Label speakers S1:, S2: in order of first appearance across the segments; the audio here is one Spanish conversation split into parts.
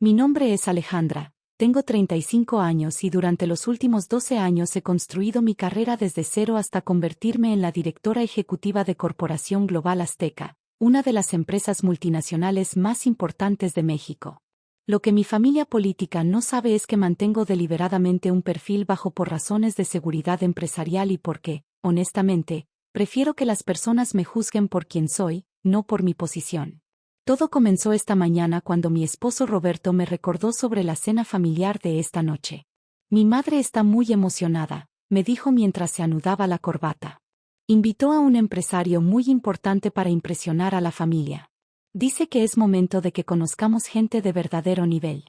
S1: Mi nombre es Alejandra, tengo 35 años y durante los últimos 12 años he construido mi carrera desde cero hasta convertirme en la directora ejecutiva de Corporación Global Azteca, una de las empresas multinacionales más importantes de México. Lo que mi familia política no sabe es que mantengo deliberadamente un perfil bajo por razones de seguridad empresarial y porque, honestamente, prefiero que las personas me juzguen por quien soy, no por mi posición. Todo comenzó esta mañana cuando mi esposo Roberto me recordó sobre la cena familiar de esta noche. Mi madre está muy emocionada, me dijo mientras se anudaba la corbata. Invitó a un empresario muy importante para impresionar a la familia. Dice que es momento de que conozcamos gente de verdadero nivel.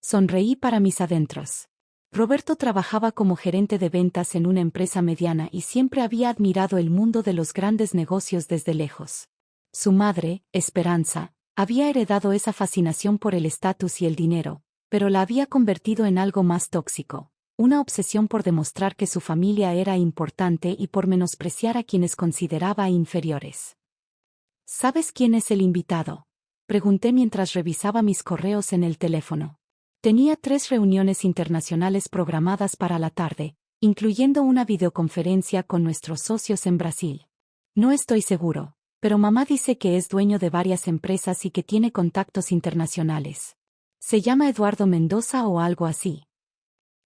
S1: Sonreí para mis adentros. Roberto trabajaba como gerente de ventas en una empresa mediana y siempre había admirado el mundo de los grandes negocios desde lejos. Su madre, Esperanza, había heredado esa fascinación por el estatus y el dinero, pero la había convertido en algo más tóxico, una obsesión por demostrar que su familia era importante y por menospreciar a quienes consideraba inferiores. ¿Sabes quién es el invitado?, pregunté mientras revisaba mis correos en el teléfono. Tenía 3 reuniones internacionales programadas para la tarde, incluyendo una videoconferencia con nuestros socios en Brasil. No estoy seguro, pero mamá dice que es dueño de varias empresas y que tiene contactos internacionales. ¿Se llama Eduardo Mendoza o algo así?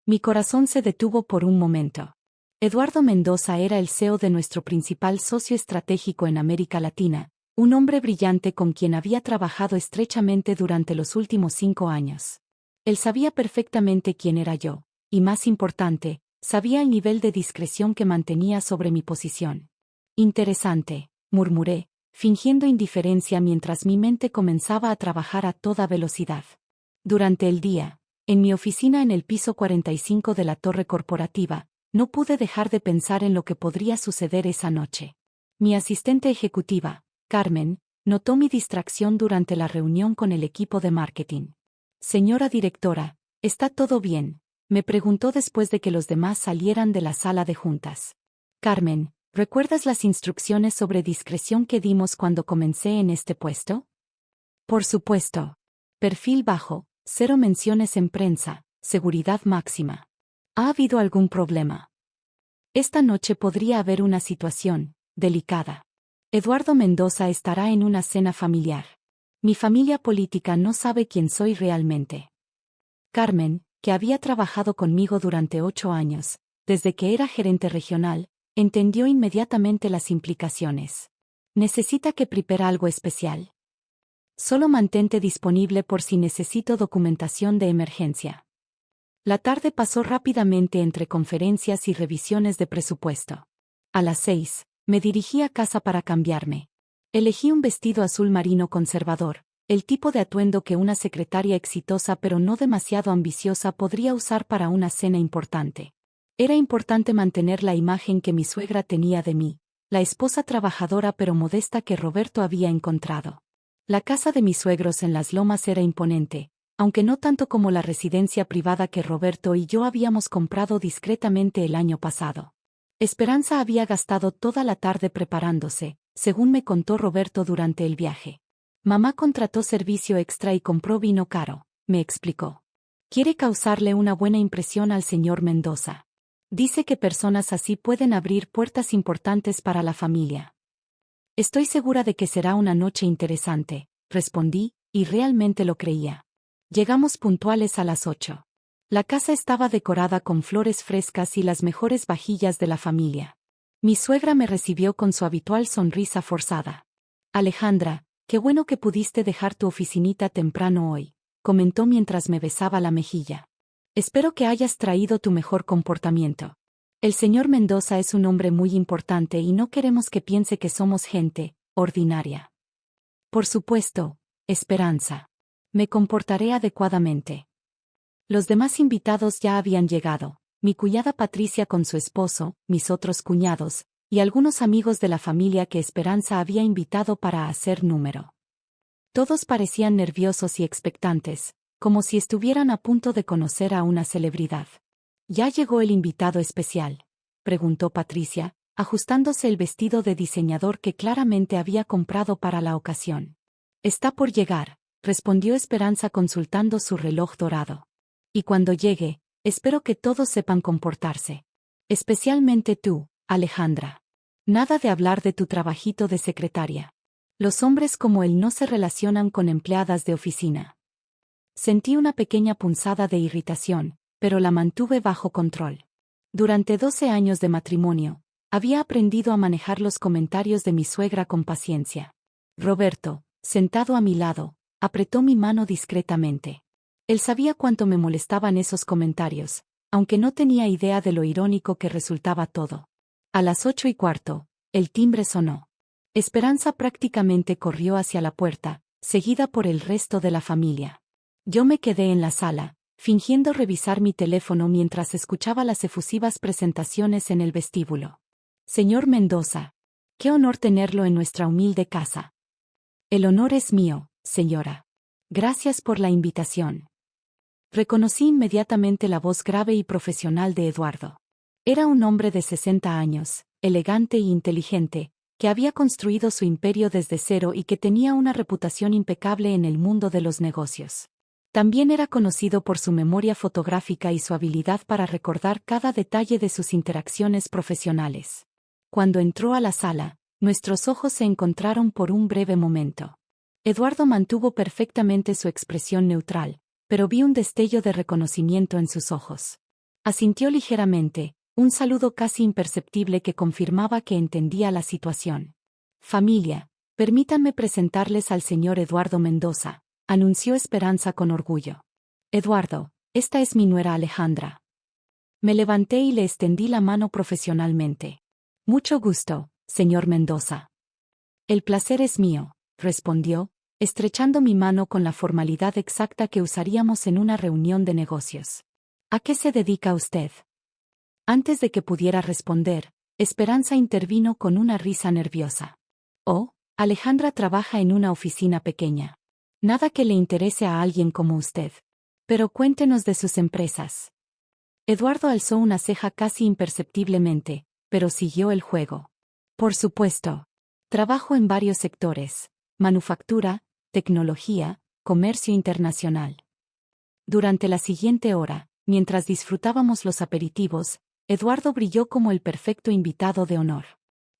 S1: Mi corazón se detuvo por un momento. Eduardo Mendoza era el CEO de nuestro principal socio estratégico en América Latina, un hombre brillante con quien había trabajado estrechamente durante los últimos 5 años. Él sabía perfectamente quién era yo, y más importante, sabía el nivel de discreción que mantenía sobre mi posición. Interesante, murmuré, fingiendo indiferencia mientras mi mente comenzaba a trabajar a toda velocidad. Durante el día, en mi oficina en el piso 45 de la torre corporativa, no pude dejar de pensar en lo que podría suceder esa noche. Mi asistente ejecutiva, Carmen, notó mi distracción durante la reunión con el equipo de marketing. Señora directora, ¿está todo bien?, me preguntó después de que los demás salieran de la sala de juntas. Carmen, ¿recuerdas las instrucciones sobre discreción que dimos cuando comencé en este puesto? Por supuesto. Perfil bajo, 0 menciones en prensa, seguridad máxima. ¿Ha habido algún problema? Esta noche podría haber una situación delicada. Eduardo Mendoza estará en una cena familiar. Mi familia política no sabe quién soy realmente. Carmen, que había trabajado conmigo durante 8 años, desde que era gerente regional, entendió inmediatamente las implicaciones. ¿Necesita que prepare algo especial? Solo mantente disponible por si necesito documentación de emergencia. La tarde pasó rápidamente entre conferencias y revisiones de presupuesto. A las 6, me dirigí a casa para cambiarme. Elegí un vestido azul marino conservador, el tipo de atuendo que una secretaria exitosa pero no demasiado ambiciosa podría usar para una cena importante. Era importante mantener la imagen que mi suegra tenía de mí, la esposa trabajadora pero modesta que Roberto había encontrado. La casa de mis suegros en Las Lomas era imponente, aunque no tanto como la residencia privada que Roberto y yo habíamos comprado discretamente el año pasado. Esperanza había gastado toda la tarde preparándose, según me contó Roberto durante el viaje. Mamá contrató servicio extra y compró vino caro, me explicó. Quiere causarle una buena impresión al señor Mendoza. Dice que personas así pueden abrir puertas importantes para la familia. Estoy segura de que será una noche interesante, respondí, y realmente lo creía. Llegamos puntuales a las 8. La casa estaba decorada con flores frescas y las mejores vajillas de la familia. Mi suegra me recibió con su habitual sonrisa forzada. Alejandra, qué bueno que pudiste dejar tu oficinita temprano hoy, comentó mientras me besaba la mejilla. Espero que hayas traído tu mejor comportamiento. El señor Mendoza es un hombre muy importante y no queremos que piense que somos gente ordinaria. Por supuesto, Esperanza. Me comportaré adecuadamente. Los demás invitados ya habían llegado, mi cuñada Patricia con su esposo, mis otros cuñados, y algunos amigos de la familia que Esperanza había invitado para hacer número. Todos parecían nerviosos y expectantes, como si estuvieran a punto de conocer a una celebridad. ¿Ya llegó el invitado especial?, preguntó Patricia, ajustándose el vestido de diseñador que claramente había comprado para la ocasión. Está por llegar, respondió Esperanza consultando su reloj dorado. Y cuando llegue, espero que todos sepan comportarse. Especialmente tú, Alejandra. Nada de hablar de tu trabajito de secretaria. Los hombres como él no se relacionan con empleadas de oficina. Sentí una pequeña punzada de irritación, pero la mantuve bajo control. Durante 12 años de matrimonio, había aprendido a manejar los comentarios de mi suegra con paciencia. Roberto, sentado a mi lado, apretó mi mano discretamente. Él sabía cuánto me molestaban esos comentarios, aunque no tenía idea de lo irónico que resultaba todo. A las 8:15, el timbre sonó. Esperanza prácticamente corrió hacia la puerta, seguida por el resto de la familia. Yo me quedé en la sala, fingiendo revisar mi teléfono mientras escuchaba las efusivas presentaciones en el vestíbulo. Señor Mendoza. Qué honor tenerlo en nuestra humilde casa. El honor es mío, señora. Gracias por la invitación. Reconocí inmediatamente la voz grave y profesional de Eduardo. Era un hombre de 60 años, elegante e inteligente, que había construido su imperio desde cero y que tenía una reputación impecable en el mundo de los negocios. También era conocido por su memoria fotográfica y su habilidad para recordar cada detalle de sus interacciones profesionales. Cuando entró a la sala, nuestros ojos se encontraron por un breve momento. Eduardo mantuvo perfectamente su expresión neutral, pero vi un destello de reconocimiento en sus ojos. Asintió ligeramente, un saludo casi imperceptible que confirmaba que entendía la situación. Familia, permítanme presentarles al señor Eduardo Mendoza, anunció Esperanza con orgullo. Eduardo, esta es mi nuera Alejandra. Me levanté y le extendí la mano profesionalmente. Mucho gusto, señor Mendoza. El placer es mío, respondió, estrechando mi mano con la formalidad exacta que usaríamos en una reunión de negocios. ¿A qué se dedica usted? Antes de que pudiera responder, Esperanza intervino con una risa nerviosa. Oh, Alejandra trabaja en una oficina pequeña. Nada que le interese a alguien como usted. Pero cuéntenos de sus empresas. Eduardo alzó una ceja casi imperceptiblemente, pero siguió el juego. Por supuesto. Trabajo en varios sectores: manufactura, tecnología, comercio internacional. Durante la siguiente hora, mientras disfrutábamos los aperitivos, Eduardo brilló como el perfecto invitado de honor.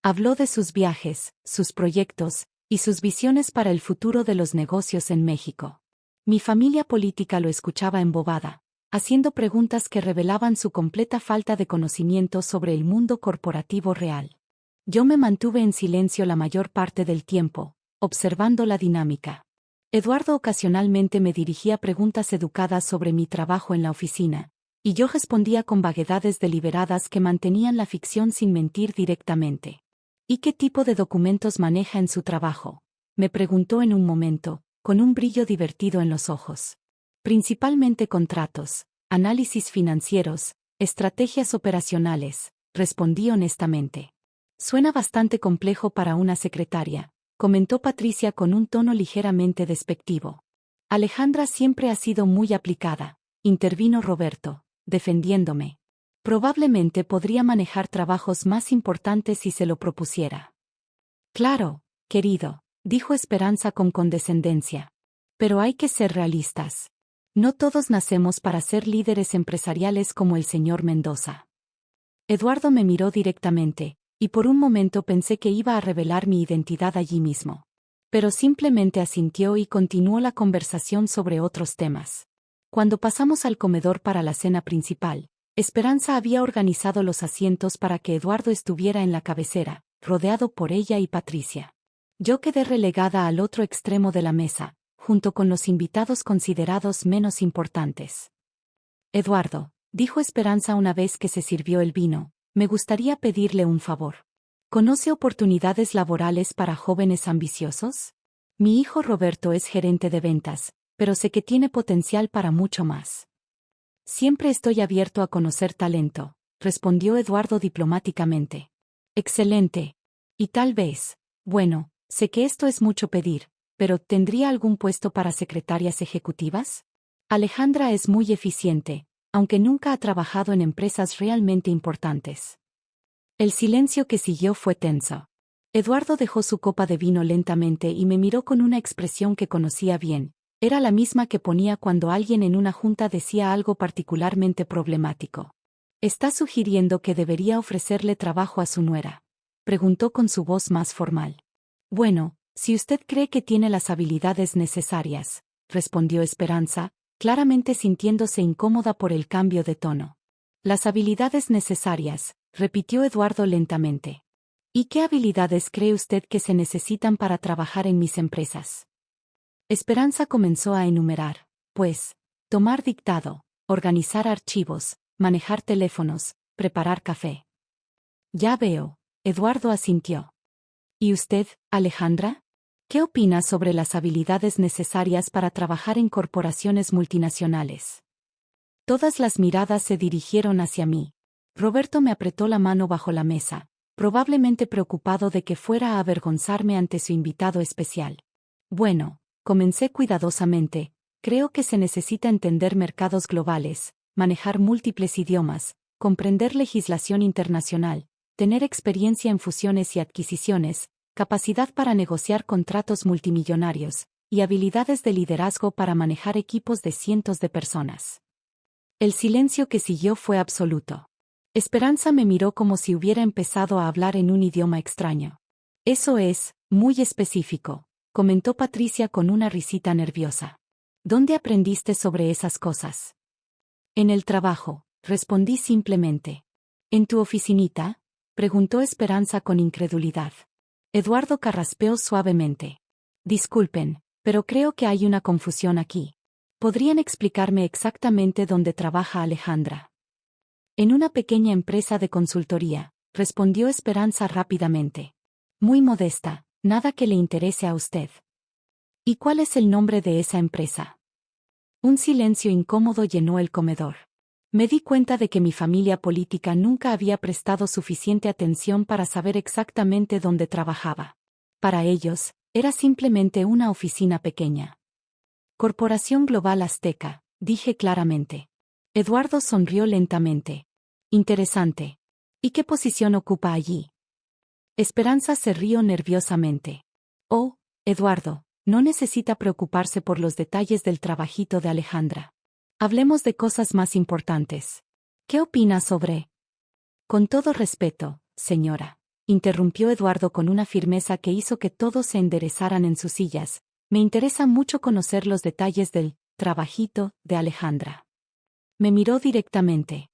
S1: Habló de sus viajes, sus proyectos, y sus visiones para el futuro de los negocios en México. Mi familia política lo escuchaba embobada, haciendo preguntas que revelaban su completa falta de conocimiento sobre el mundo corporativo real. Yo me mantuve en silencio la mayor parte del tiempo, observando la dinámica. Eduardo ocasionalmente me dirigía preguntas educadas sobre mi trabajo en la oficina, y yo respondía con vaguedades deliberadas que mantenían la ficción sin mentir directamente. ¿Y qué tipo de documentos maneja en su trabajo?, me preguntó en un momento, con un brillo divertido en los ojos. Principalmente contratos, análisis financieros, estrategias operacionales, respondí honestamente. Suena bastante complejo para una secretaria, comentó Patricia con un tono ligeramente despectivo. Alejandra siempre ha sido muy aplicada, intervino Roberto, defendiéndome. Probablemente podría manejar trabajos más importantes si se lo propusiera. Claro, querido, dijo Esperanza con condescendencia. Pero hay que ser realistas. No todos nacemos para ser líderes empresariales como el señor Mendoza. Eduardo me miró directamente, y por un momento pensé que iba a revelar mi identidad allí mismo. Pero simplemente asintió y continuó la conversación sobre otros temas. Cuando pasamos al comedor para la cena principal, Esperanza había organizado los asientos para que Eduardo estuviera en la cabecera, rodeado por ella y Patricia. Yo quedé relegada al otro extremo de la mesa, junto con los invitados considerados menos importantes. Eduardo, dijo Esperanza una vez que se sirvió el vino, me gustaría pedirle un favor. ¿Conoce oportunidades laborales para jóvenes ambiciosos? Mi hijo Roberto es gerente de ventas, pero sé que tiene potencial para mucho más. Siempre estoy abierto a conocer talento, respondió Eduardo diplomáticamente. Excelente. Y tal vez, bueno, sé que esto es mucho pedir, pero ¿tendría algún puesto para secretarias ejecutivas? Alejandra es muy eficiente, aunque nunca ha trabajado en empresas realmente importantes. El silencio que siguió fue tenso. Eduardo dejó su copa de vino lentamente y me miró con una expresión que conocía bien, Era la misma que ponía cuando alguien en una junta decía algo particularmente problemático. ¿Está sugiriendo que debería ofrecerle trabajo a su nuera?, preguntó con su voz más formal. Bueno, si usted cree que tiene las habilidades necesarias, respondió Esperanza, claramente sintiéndose incómoda por el cambio de tono. Las habilidades necesarias, repitió Eduardo lentamente. ¿Y qué habilidades cree usted que se necesitan para trabajar en mis empresas? Esperanza comenzó a enumerar, pues, tomar dictado, organizar archivos, manejar teléfonos, preparar café. Ya veo, Eduardo asintió. ¿Y usted, Alejandra? ¿Qué opina sobre las habilidades necesarias para trabajar en corporaciones multinacionales? Todas las miradas se dirigieron hacia mí. Roberto me apretó la mano bajo la mesa, probablemente preocupado de que fuera a avergonzarme ante su invitado especial. Bueno, comencé cuidadosamente, creo que se necesita entender mercados globales, manejar múltiples idiomas, comprender legislación internacional, tener experiencia en fusiones y adquisiciones, capacidad para negociar contratos multimillonarios, y habilidades de liderazgo para manejar equipos de cientos de personas. El silencio que siguió fue absoluto. Esperanza me miró como si hubiera empezado a hablar en un idioma extraño. Eso es, muy específico, comentó Patricia con una risita nerviosa. ¿Dónde aprendiste sobre esas cosas? En el trabajo, respondí simplemente. ¿En tu oficinita?, preguntó Esperanza con incredulidad. Eduardo carraspeó suavemente. Disculpen, pero creo que hay una confusión aquí. ¿Podrían explicarme exactamente dónde trabaja Alejandra? En una pequeña empresa de consultoría, respondió Esperanza rápidamente. Muy modesta, nada que le interese a usted. ¿Y cuál es el nombre de esa empresa? Un silencio incómodo llenó el comedor. Me di cuenta de que mi familia política nunca había prestado suficiente atención para saber exactamente dónde trabajaba. Para ellos, era simplemente una oficina pequeña. Corporación Global Azteca, dije claramente. Eduardo sonrió lentamente. Interesante. ¿Y qué posición ocupa allí? Esperanza se rió nerviosamente. Oh, Eduardo, no necesita preocuparse por los detalles del trabajito de Alejandra. Hablemos de cosas más importantes. ¿Qué opina sobre? Con todo respeto, señora, interrumpió Eduardo con una firmeza que hizo que todos se enderezaran en sus sillas. Me interesa mucho conocer los detalles del trabajito de Alejandra. Me miró directamente.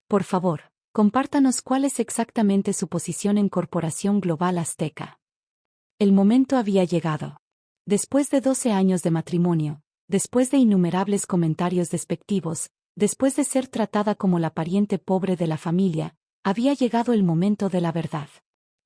S1: Por favor, compártanos cuál es exactamente su posición en Corporación Global Azteca. El momento había llegado. Después de 12 años de matrimonio, después de innumerables comentarios despectivos, después de ser tratada como la pariente pobre de la familia, había llegado el momento de la verdad.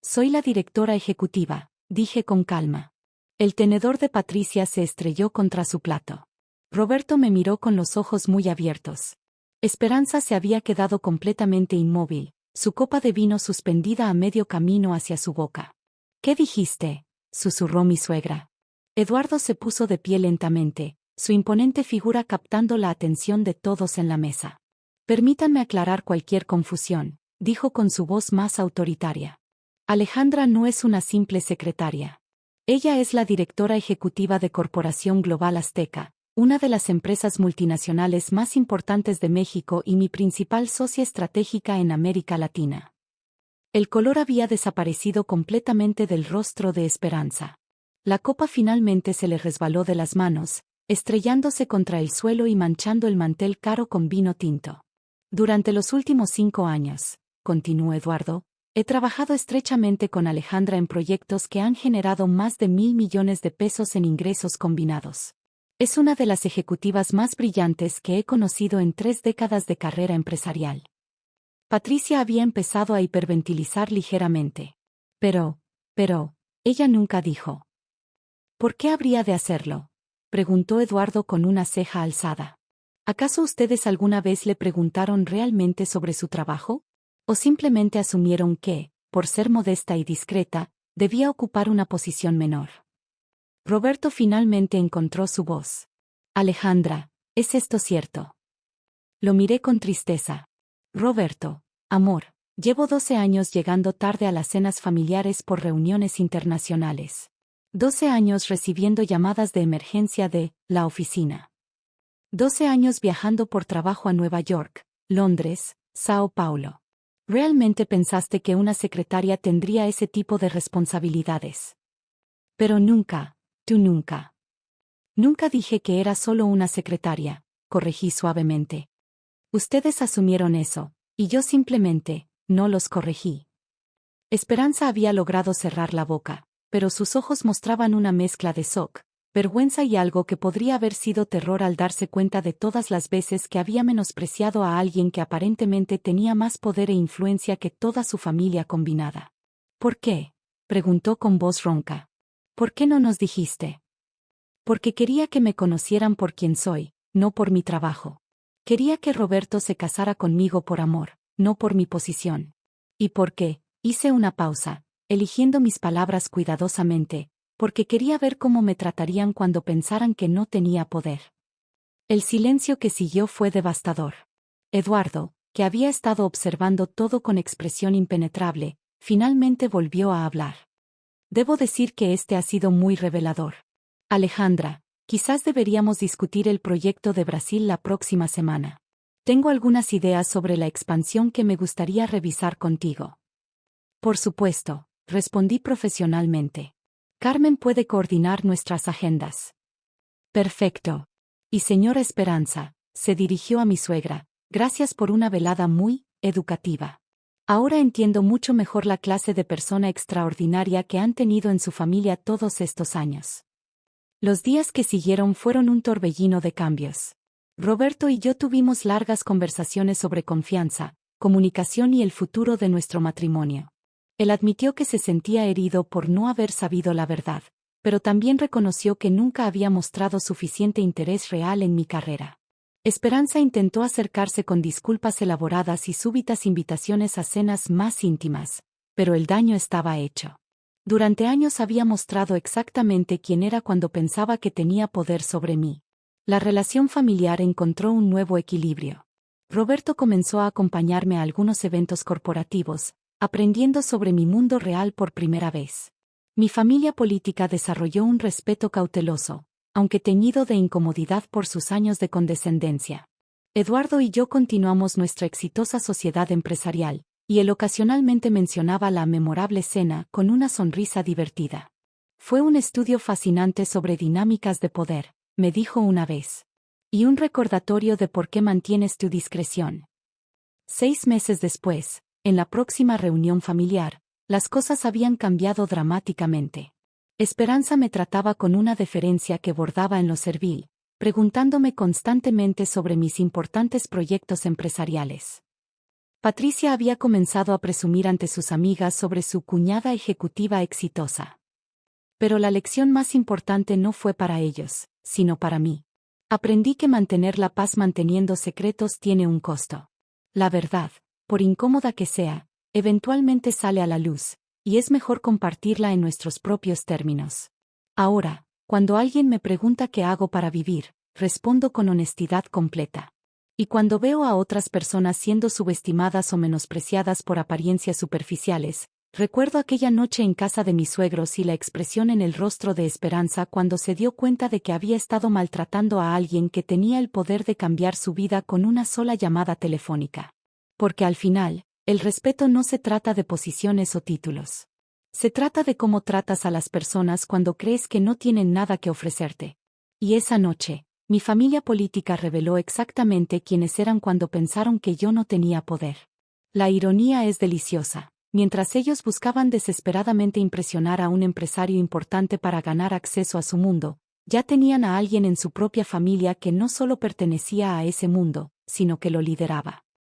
S1: Soy la directora ejecutiva, dije con calma. El tenedor de Patricia se estrelló contra su plato. Roberto me miró con los ojos muy abiertos. Esperanza se había quedado completamente inmóvil, su copa de vino suspendida a medio camino hacia su boca. ¿Qué dijiste?, susurró mi suegra. Eduardo se puso de pie lentamente, su imponente figura captando la atención de todos en la mesa. Permítanme aclarar cualquier confusión, dijo con su voz más autoritaria. Alejandra no es una simple secretaria. Ella es la directora ejecutiva de Corporación Global Azteca, una de las empresas multinacionales más importantes de México y mi principal socia estratégica en América Latina. El color había desaparecido completamente del rostro de Esperanza. La copa finalmente se le resbaló de las manos, estrellándose contra el suelo y manchando el mantel caro con vino tinto. Durante los últimos 5 años, continuó Eduardo, he trabajado estrechamente con Alejandra en proyectos que han generado más de 1.000 millones de pesos en ingresos combinados. Es una de las ejecutivas más brillantes que he conocido en 3 décadas de carrera empresarial. Patricia había empezado a hiperventilizar ligeramente. Pero, ella nunca dijo. ¿Por qué habría de hacerlo?, preguntó Eduardo con una ceja alzada. ¿Acaso ustedes alguna vez le preguntaron realmente sobre su trabajo? ¿O simplemente asumieron que, por ser modesta y discreta, debía ocupar una posición menor? Roberto finalmente encontró su voz. Alejandra, ¿es esto cierto? Lo miré con tristeza. Roberto, amor, llevo 12 años llegando tarde a las cenas familiares por reuniones internacionales. 12 años recibiendo llamadas de emergencia de la oficina. 12 años viajando por trabajo a Nueva York, Londres, Sao Paulo. ¿Realmente pensaste que una secretaria tendría ese tipo de responsabilidades? Pero nunca, tú nunca. Nunca dije que era solo una secretaria, corregí suavemente. Ustedes asumieron eso, y yo simplemente, no los corregí. Esperanza había logrado cerrar la boca, pero sus ojos mostraban una mezcla de shock, vergüenza y algo que podría haber sido terror al darse cuenta de todas las veces que había menospreciado a alguien que aparentemente tenía más poder e influencia que toda su familia combinada. ¿Por qué?, preguntó con voz ronca. ¿Por qué no nos dijiste? Porque quería que me conocieran por quien soy, no por mi trabajo. Quería que Roberto se casara conmigo por amor, no por mi posición. ¿Y por qué? Hice una pausa, eligiendo mis palabras cuidadosamente, porque quería ver cómo me tratarían cuando pensaran que no tenía poder. El silencio que siguió fue devastador. Eduardo, que había estado observando todo con expresión impenetrable, finalmente volvió a hablar. Debo decir que este ha sido muy revelador. Alejandra, quizás deberíamos discutir el proyecto de Brasil la próxima semana. Tengo algunas ideas sobre la expansión que me gustaría revisar contigo. Por supuesto, respondí profesionalmente. Carmen puede coordinar nuestras agendas. Perfecto. Y señora Esperanza, se dirigió a mi suegra, gracias por una velada muy educativa. Ahora entiendo mucho mejor la clase de persona extraordinaria que han tenido en su familia todos estos años. Los días que siguieron fueron un torbellino de cambios. Roberto y yo tuvimos largas conversaciones sobre confianza, comunicación y el futuro de nuestro matrimonio. Él admitió que se sentía herido por no haber sabido la verdad, pero también reconoció que nunca había mostrado suficiente interés real en mi carrera. Esperanza intentó acercarse con disculpas elaboradas y súbitas invitaciones a cenas más íntimas, pero el daño estaba hecho. Durante años había mostrado exactamente quién era cuando pensaba que tenía poder sobre mí. La relación familiar encontró un nuevo equilibrio. Roberto comenzó a acompañarme a algunos eventos corporativos, aprendiendo sobre mi mundo real por primera vez. Mi familia política desarrolló un respeto cauteloso, aunque teñido de incomodidad por sus años de condescendencia. Eduardo y yo continuamos nuestra exitosa sociedad empresarial, y él ocasionalmente mencionaba la memorable cena con una sonrisa divertida. Fue un estudio fascinante sobre dinámicas de poder, me dijo una vez. Y un recordatorio de por qué mantienes tu discreción. 6 meses después, en la próxima reunión familiar, las cosas habían cambiado dramáticamente. Esperanza me trataba con una deferencia que bordaba en lo servil, preguntándome constantemente sobre mis importantes proyectos empresariales. Patricia había comenzado a presumir ante sus amigas sobre su cuñada ejecutiva exitosa. Pero la lección más importante no fue para ellos, sino para mí. Aprendí que mantener la paz manteniendo secretos tiene un costo. La verdad, por incómoda que sea, eventualmente sale a la luz, y es mejor compartirla en nuestros propios términos. Ahora, cuando alguien me pregunta qué hago para vivir, respondo con honestidad completa. Y cuando veo a otras personas siendo subestimadas o menospreciadas por apariencias superficiales, recuerdo aquella noche en casa de mis suegros y la expresión en el rostro de Esperanza cuando se dio cuenta de que había estado maltratando a alguien que tenía el poder de cambiar su vida con una sola llamada telefónica. Porque al final, el respeto no se trata de posiciones o títulos. Se trata de cómo tratas a las personas cuando crees que no tienen nada que ofrecerte. Y esa noche, mi familia política reveló exactamente quiénes eran cuando pensaron que yo no tenía poder. La ironía es deliciosa. Mientras ellos buscaban desesperadamente impresionar a un empresario importante para ganar acceso a su mundo, ya tenían a alguien en su propia familia que no solo pertenecía a ese mundo, sino que lo lideraba.